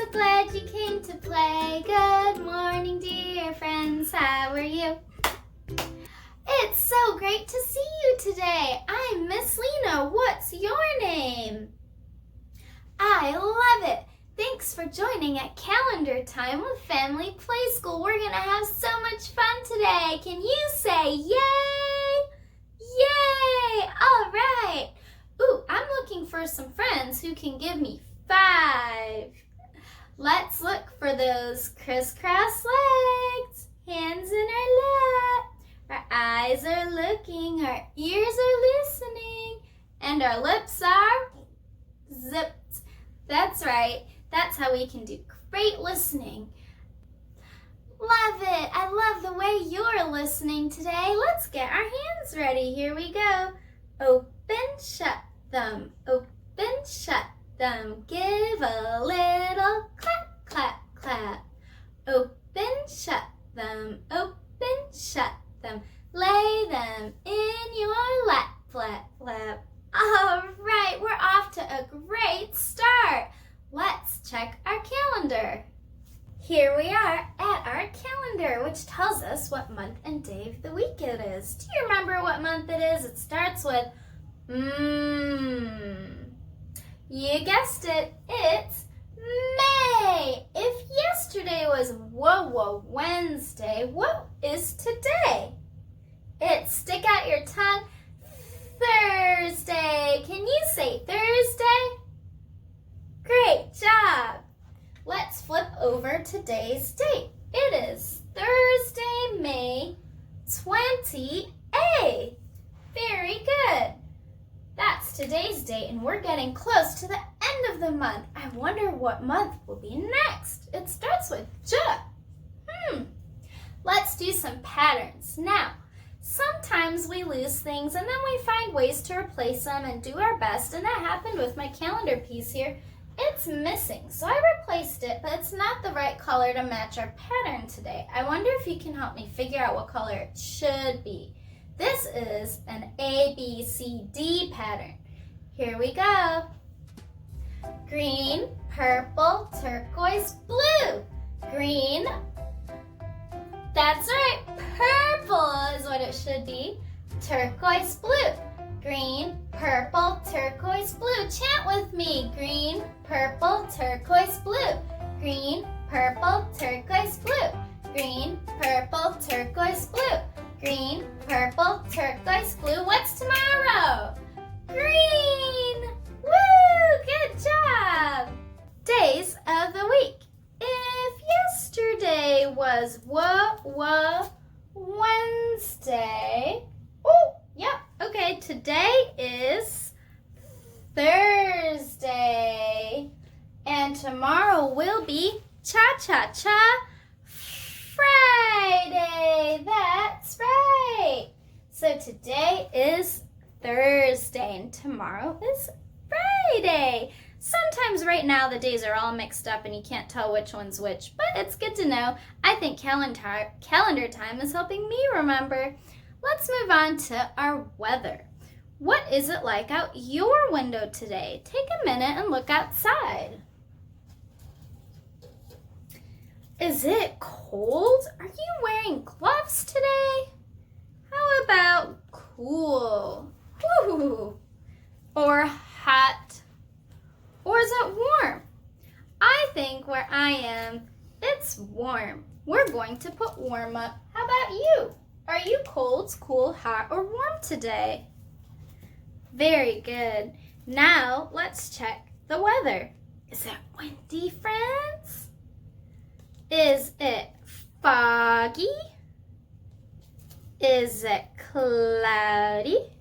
so glad you came to play. Good morning, dear friends. How are you? It's so great to see you today. I'm Miss Leena. What's your name? I love it. Thanks for joining at Calendar Time with Family Play School. We're going to have so much fun today. Can you say yay? Yay! All right. Ooh, I'm looking for some friends who can give me 5. Let's look for those crisscross legs, hands in our lap. Our eyes are looking, our ears are listening, and our lips are zipped. That's right. That's how we can do great listening. Love it. I love the way you're listening today. Let's get our hands ready. Here we go. Open, shut them. Open, shut them. Give a little clap, clap, clap. Open, shut them. Open, shut them. Lay them in your lap, flap, flap. All right, we're off to a great start. Let's check our calendar. Here we are at our calendar, which tells us what month and day of the week it is. Do you remember what month it is? It starts with You guessed it, it's May. If yesterday was Whoa Wednesday, what is today? It's, stick out your tongue, Thursday. Can you say Thursday? Great job. Let's flip over today's date. It is Thursday, May 28th. Very good. That's today's date, and we're getting close to the end of the month. I wonder what month will be next. It starts with J. Let's do some patterns. Now, sometimes we lose things, and then we find ways to replace them and do our best, and that happened with my calendar piece here. It's missing, so I replaced it, but it's not the right color to match our pattern today. I wonder if you can help me figure out what color it should be. This is an ABCD pattern. Here we go. Green, purple, turquoise, blue. Green. That's right. Purple is what it should be. Turquoise, blue. Green, purple, turquoise, blue. Chant with me. Green, purple, turquoise, blue. Green, purple, turquoise, blue. Green, purple, turquoise, blue. Green, purple, turquoise, blue. What's tomorrow? Green! Woo! Good job! Days of the week. If yesterday was Wednesday. Oh, yep. Okay, today is Thursday. And tomorrow will be Cha-Cha-Cha Friday. That's right. So today is Thursday and tomorrow is Friday. Sometimes right now the days are all mixed up and you can't tell which one's which, but it's good to know. I think calendar time is helping me remember. Let's move on to our weather. What is it like out your window today? Take a minute and look outside. Is it cold? Are you wearing gloves today? How about cool? Woo! Or hot? Or is it warm? I think where I am, it's warm. We're going to put warm up. How about you? Are you cold, cool, hot, or warm today? Very good. Now let's check the weather. Is it windy, friends? Is it foggy? Is it cloudy?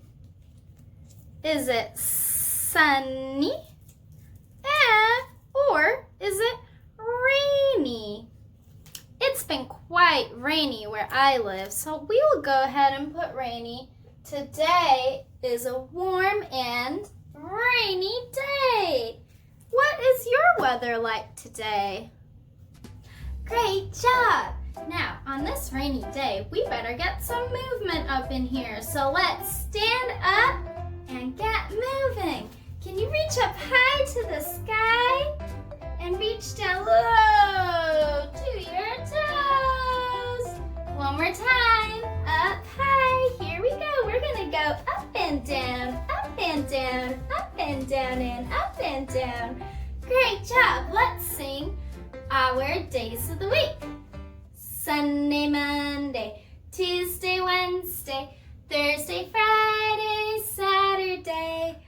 Is it sunny? Or is it rainy? It's been quite rainy where I live, so we will go ahead and put rainy. Today is a warm and rainy day. What is your weather like today? Great job! Now, on this rainy day, we better get some movement up in here. So let's stand up and get moving. Can you reach up high to the sky and reach down low and down and up and down. Great job. Let's sing our days of the week. Sunday, Monday, Tuesday, Wednesday, Thursday, Friday, Saturday.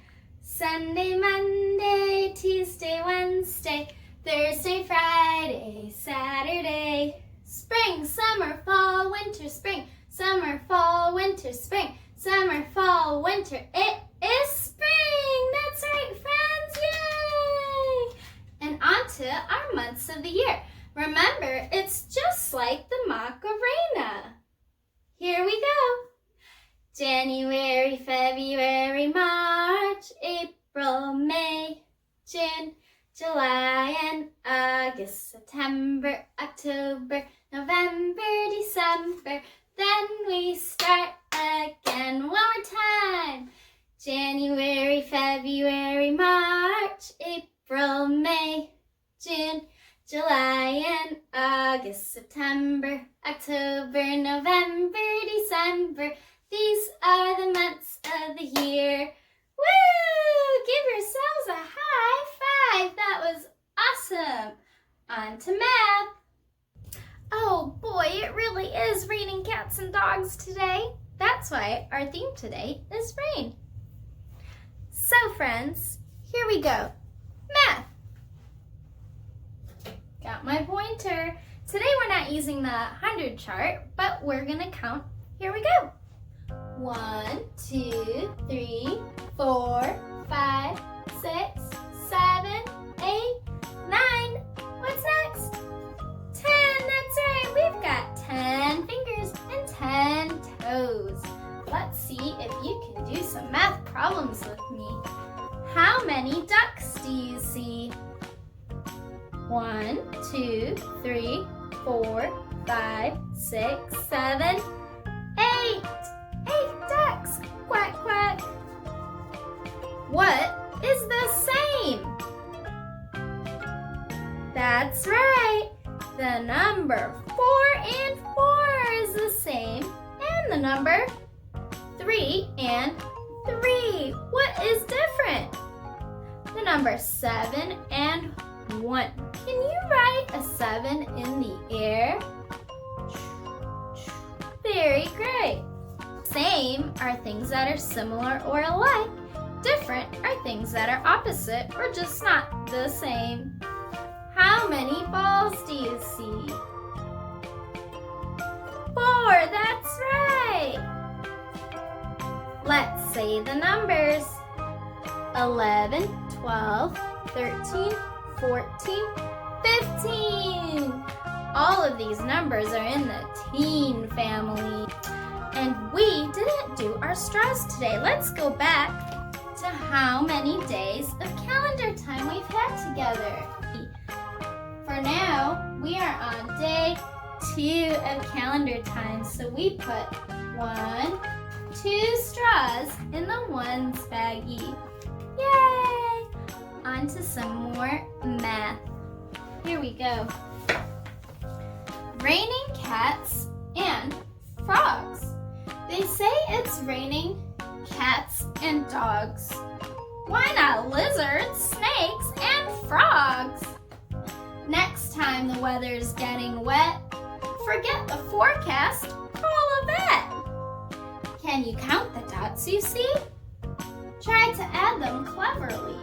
Sunday, Monday, Tuesday, Wednesday, Thursday, Friday, Saturday. Spring, summer, fall, winter, spring. Summer, fall, winter, spring. Summer, fall, winter. It is spring. That's right, friends. Yay! And on to our months of the year. Remember, it's just like the Macarena. Here we go. January, February, March, April, May, June, July, and August, September, October, November, December. Then we start again one more time. January, February, March, April, May, June, July, and August, September, October, November, December. These are the months of the year. Woo! Give yourselves a high five. That was awesome. On to math. Oh boy, it really is raining cats and dogs today. That's why our theme today is rain. So friends, here we go. Math. Got my pointer. Today we're not using the 100 chart, but we're gonna count. Here we go. 1, 2, 3, 4, 5, 6, 7, 8, 9. What's next? 10. That's right. We've got 10 fingers and 10 toes. Let's see if you can do some math problems with me. How many ducks do you see? 1, 2, 3, 4, 5, 6, 7, 8. 8 ducks. Quack, quack. What is the same? That's right. The number 4 and 4 is the same. And the number 3 and 3. What is different? The number 7 and 1. Can you write a 7 in the air? Very great. Same are things that are similar or alike. Different are things that are opposite or just not the same. How many balls do you see? 4, that's right. Let's say the numbers. 11, 12, 13, 14, 15. All of these numbers are in the teen family. And we didn't do our straws today. Let's go back to how many days of calendar time we've had together. For now, we are on day 2 of calendar time. So we put 1, 2 straws in the ones baggie. Yay! On to some more math. Here we go. Raining cats and frogs. They say it's raining cats and dogs. Why not lizards, snakes, and frogs? Next time the weather's getting wet, forget the forecast, call a vet. Can you count the dots you see? Try to add them cleverly.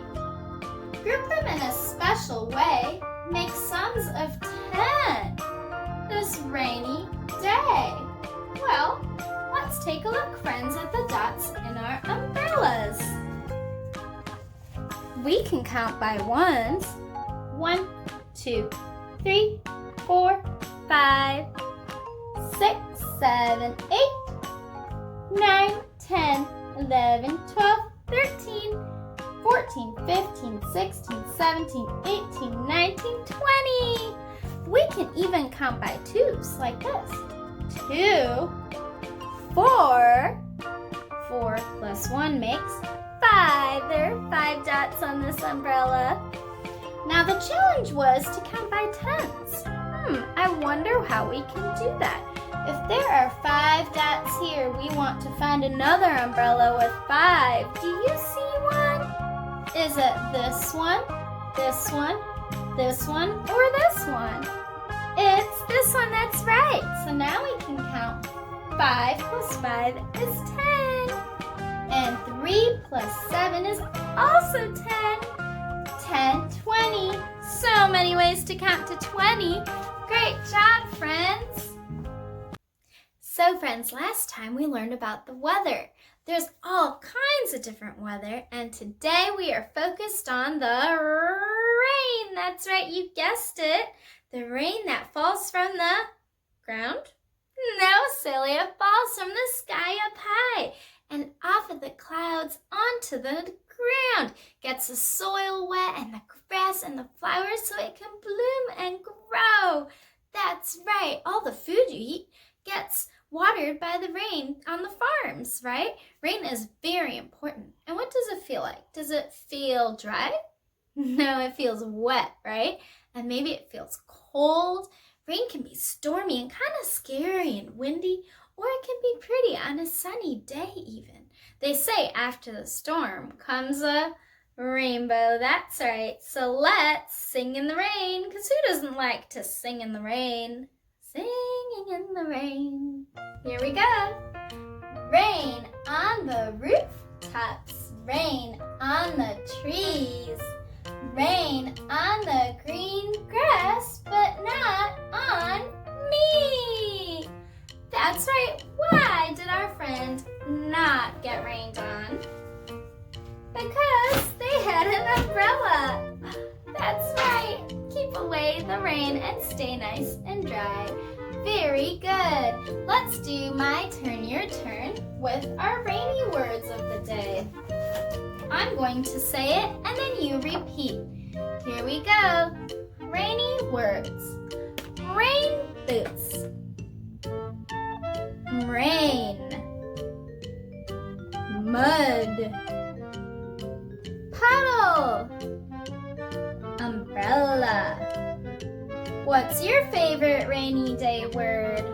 Group them in a special way. Make sums of 10 this rainy day. Well, let's take a look, friends, at the dots in our umbrellas. We can count by ones. 1, 2, 3, 4, 5, 6, 7, 8, 9, 10, 11, 12, 13, 14, 15, 16, 17, 18, 19, 20. We can even count by twos like this. 2, 4. 4 plus 1 makes 5. There are 5 dots on this umbrella. Now the challenge was to count by tens. I wonder how we can do that. If there are 5 dots here, we want to find another umbrella with 5. Do you see one? Is it this one, this one, this one, or this one? It's this one, that's right. So now we can count 5 plus 5 is 10. And 3 plus 7 is also 10. 10, 20. So many ways to count to 20. Great job, friends. So friends, last time we learned about the weather. There's all kinds of different weather, and today we are focused on the rain. That's right, you guessed it. The rain that falls from the ground? No, silly, it falls from the sky up high and off of the clouds onto the ground. Gets the soil wet and the grass and the flowers so it can bloom and grow. That's right, all the food you eat gets watered by the rain on the farms, right? Rain is very important. And what does it feel like? Does it feel dry? No, it feels wet, right? And maybe it feels cold. Rain can be stormy and kind of scary and windy, or it can be pretty on a sunny day even. They say after the storm comes a rainbow. That's right. So let's sing in the rain, because who doesn't like to sing in the rain? Singing in the rain. Here we go. Rain on the rooftops, rain on the trees, rain on the green grass, but not on me. That's right. Why did our friend not get rained on? Because they had an umbrella. That's right. Keep away the rain and stay nice and dry. Very good. Let's do my turn, your turn with our rainy words of the day. I'm going to say it and then you repeat. Here we go. Rainy words. Rain boots. Rain. Mud. Puddle. Umbrella. What's your favorite rainy day word?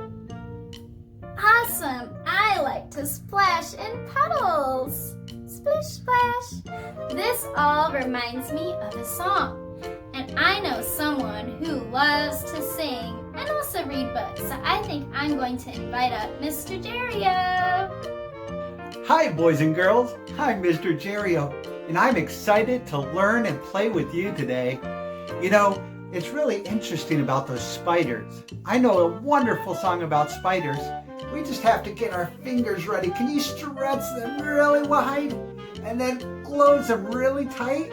Awesome! I like to splash in puddles. Splish splash. This all reminds me of a song. And I know someone who loves to sing and also read books. So I think I'm going to invite up Mr. Jario. Hi boys and girls, I'm Mr. Jario, and I'm excited to learn and play with you today. You know, it's really interesting about those spiders. I know a wonderful song about spiders. We just have to get our fingers ready. Can you stretch them really wide and then close them really tight?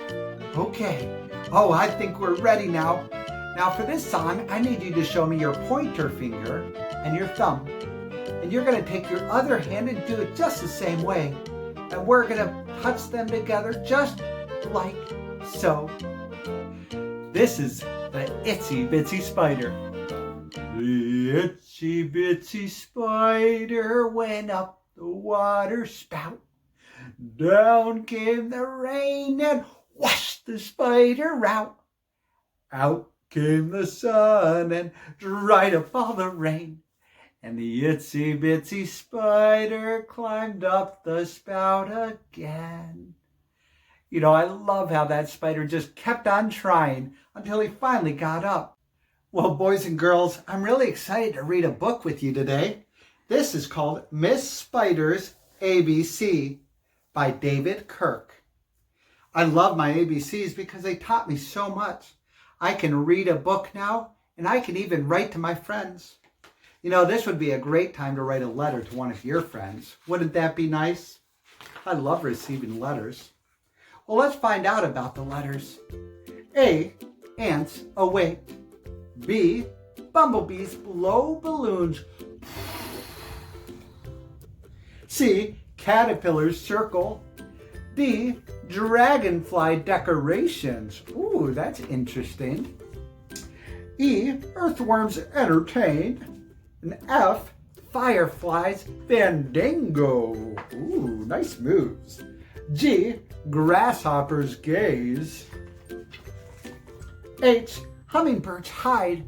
Okay. Oh, I think we're ready now. Now for this song, I need you to show me your pointer finger and your thumb. And you're going to take your other hand and do it just the same way. And we're going to touch them together just like so. This is the itsy bitsy spider. The itsy bitsy spider went up the water spout. Down came the rain and washed the spider out. Out came the sun and dried up all the rain. And the itsy bitsy spider climbed up the spout again. You know, I love how that spider just kept on trying until he finally got up. Well, boys and girls, I'm really excited to read a book with you today. This is called Miss Spider's ABC by David Kirk. I love my ABCs because they taught me so much. I can read a book now, and I can even write to my friends. You know, this would be a great time to write a letter to one of your friends. Wouldn't that be nice? I love receiving letters. Well, let's find out about the letters. A, ants await. B, bumblebees blow balloons. C, caterpillars circle. D, dragonfly decorations. Ooh, that's interesting. E, earthworms entertain. And F, fireflies fandango. Ooh, nice moves. G, grasshoppers gaze. H, hummingbirds hide.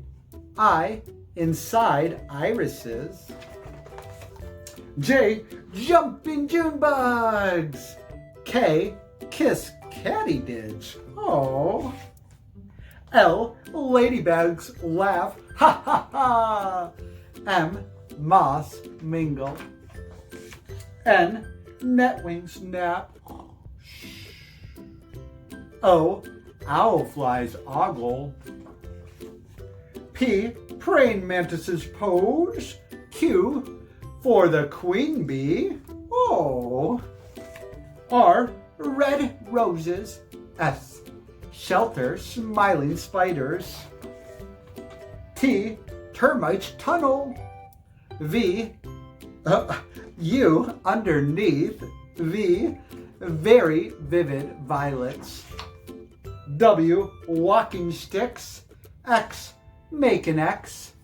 I, inside irises. J, jumping June bugs. K, kiss katydids. Oh. L, ladybugs laugh. Ha ha ha. M, moths mingle. N, netwings nap. O, owl flies ogle. P, praying mantises pose. Q, for the queen bee. Oh. R, red roses. S, shelter smiling spiders. T, termites tunnel. V, U, underneath. V, very vivid violets. W, walking sticks. X, make an X.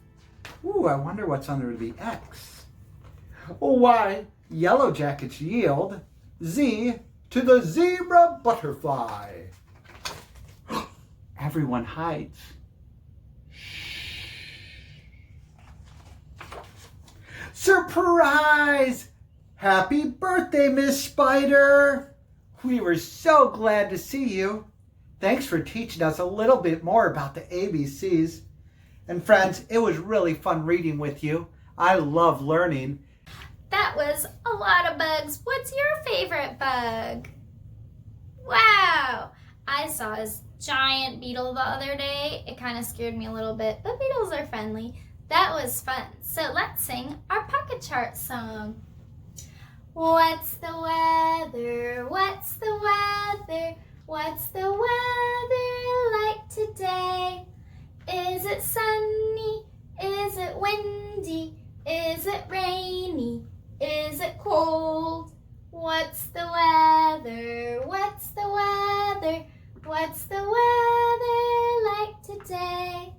Ooh, I wonder what's under the X. Y, yellow jackets yield. Z, to the zebra butterfly. Everyone hides. Surprise! Happy birthday, Miss Spider! We were so glad to see you. Thanks for teaching us a little bit more about the ABCs. And friends, it was really fun reading with you. I love learning. That was a lot of bugs. What's your favorite bug? Wow! I saw this giant beetle the other day. It kind of scared me a little bit, but beetles are friendly. That was fun. So let's sing our pocket chart song. What's the weather? What's the weather? What's the weather like today? Is it sunny? Is it windy? Is it rainy? Is it cold? What's the weather? What's the weather? What's the weather like today?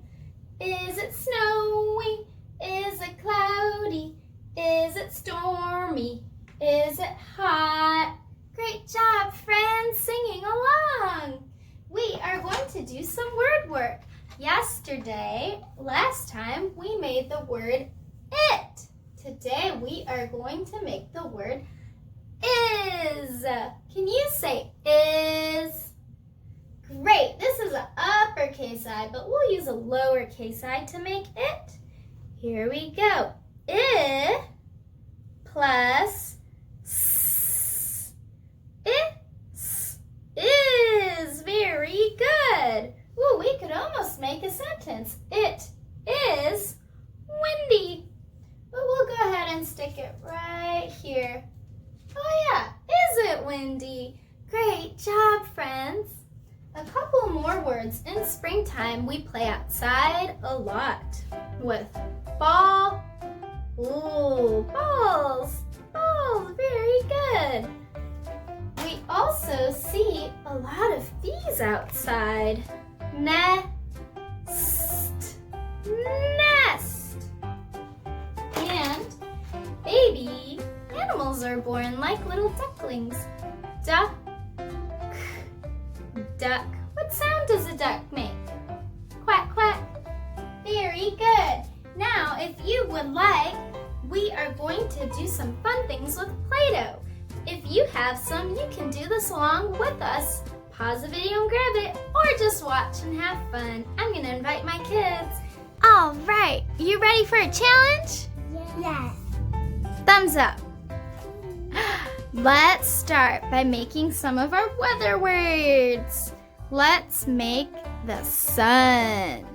Is it snowy? Is it cloudy? Is it stormy? Is it hot? Great job, friends, singing along. We are going to do some word work. Last time, we made the word it. Today, we are going to make the word is. Can you say is? Great. This is an uppercase I, but we'll use a lowercase I to make it. Here we go. I plus s. Is. Very good. Ooh, we could almost make a sentence. It is windy. But we'll go ahead and stick it right here. Oh yeah, is it windy? Great job, friends. A couple more words. In springtime, we play outside a lot with ball. Ooh, balls. Balls, very good. We also see a lot of bees outside. Nest. Nest. And baby animals are born like little ducklings. Duck. Duck. What sound does a duck make? Quack, quack. Very good. Now, if you would like, we are going to do some fun things with Play-Doh. If you have some, you can do this along with us. Pause the video and grab it, or just watch and have fun. I'm going to invite my kids. All right, you ready for a challenge? Yes. Thumbs up. Let's start by making some of our weather words. Let's make the sun.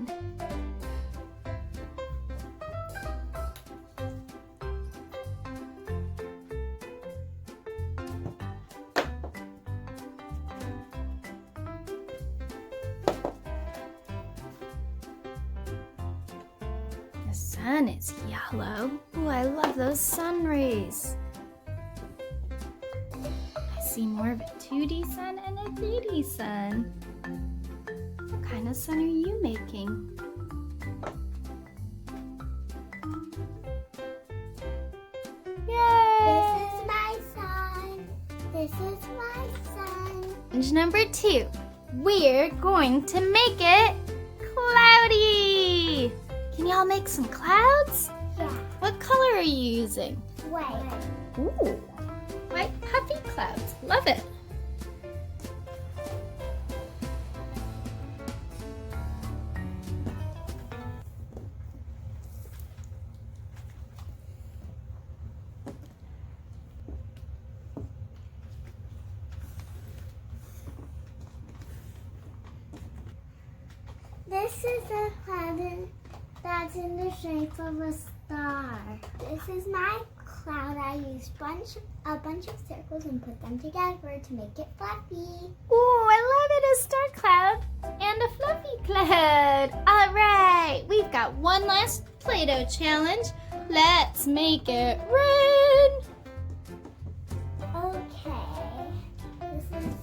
The sun is yellow. Ooh, I love those sun rays. I see more of a 2D sun and a 3D sun. What kind of sun are you making? Yay! This is my sun. This is my sun. And number 2, we're going to make it cloudy. Can y'all make some clouds? Yeah. What color are you using? White. Ooh, white puffy clouds. Love it. This is a cloud that's in the shape of a star. This is my cloud. I used a bunch of circles and put them together to make it fluffy. Ooh, I love it, a star cloud and a fluffy cloud. All right, we've got one last Play-Doh challenge. Let's make it rain. Okay. This is...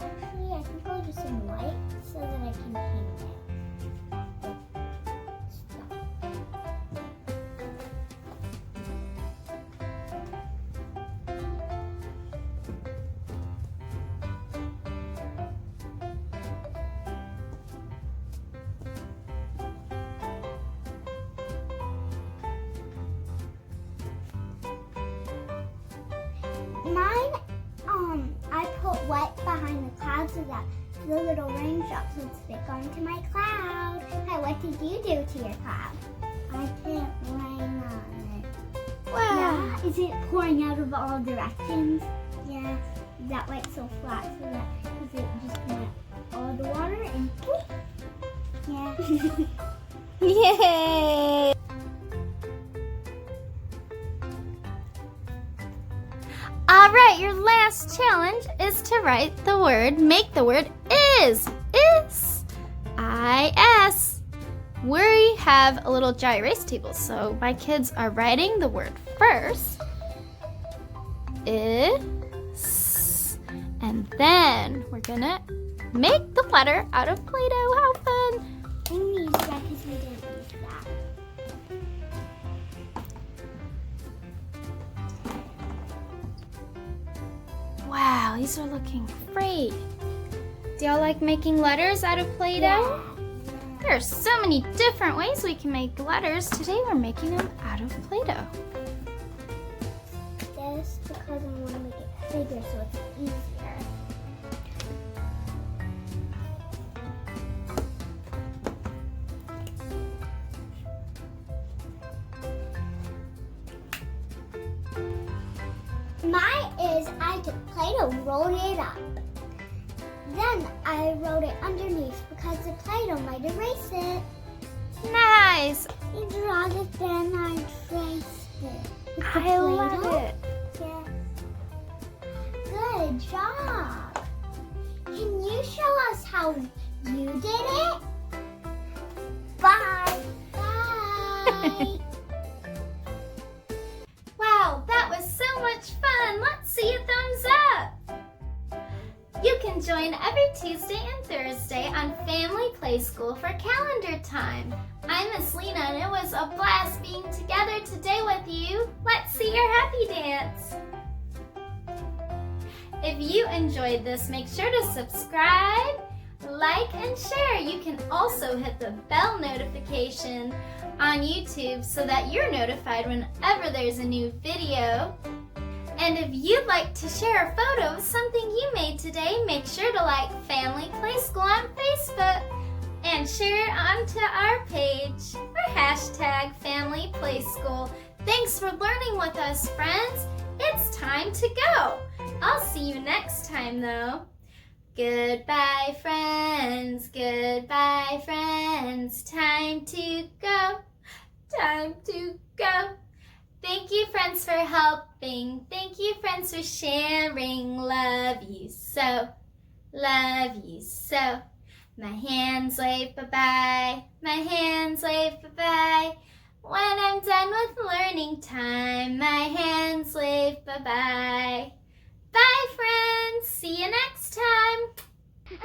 Actually, I think I'll do some white so that I can paint it. Stop. Mine, I put white behind the clouds so that the little raindrops would stick onto my cloud. Hi, what did you do to your cloud? I put rain on it. Wow. Yeah. Is it pouring out of all directions? Yeah. Is that why it's so flat? So that is it just gonna all the water and poof? Yeah. Yay! All right, your last challenge is to write the word, make the word is. I-S. We have a little dry erase table, so my kids are writing the word first. Is. And then we're gonna make the letter out of Play-Doh. How fun! I'm gonna use that because we didn't use that. Wow, these are looking great. Do y'all like making letters out of Play-Doh? There are so many different ways we can make letters. Today we're making them out of Play-Doh. This because I want to make it bigger so it's easier. Mine is I took Play-Doh, rolled it up. Then I wrote it underneath because the Play-Doh might erase it. Nice! I draw it, then I traced it. With the I love Play-Doh. it. Yeah. Good job. Can you show us how you did it? Bye. Bye. Wow, that was so much fun. Let's see a thumbs up. You can join every Tuesday and Thursday on Family Play School for calendar time. I'm Miss Leena and it was a blast being together today with you. Let's see your happy dance. If you enjoyed this, make sure to subscribe, like, and share. You can also hit the bell notification on YouTube so that you're notified whenever there's a new video. And if you'd like to share a photo of something you made today, make sure to like Family Play School on Facebook and share it onto our page or hashtag Family Play School. Thanks for learning with us, friends. It's time to go. I'll see you next time, though. Goodbye, friends. Goodbye, friends. Time to go. Time to go. Thank you, friends, for helping. Thank you, friends, for sharing. Love you so. Love you so. My hands wave bye-bye. My hands wave bye-bye. When I'm done with learning time, my hands wave bye-bye. Bye, friends. See you next time.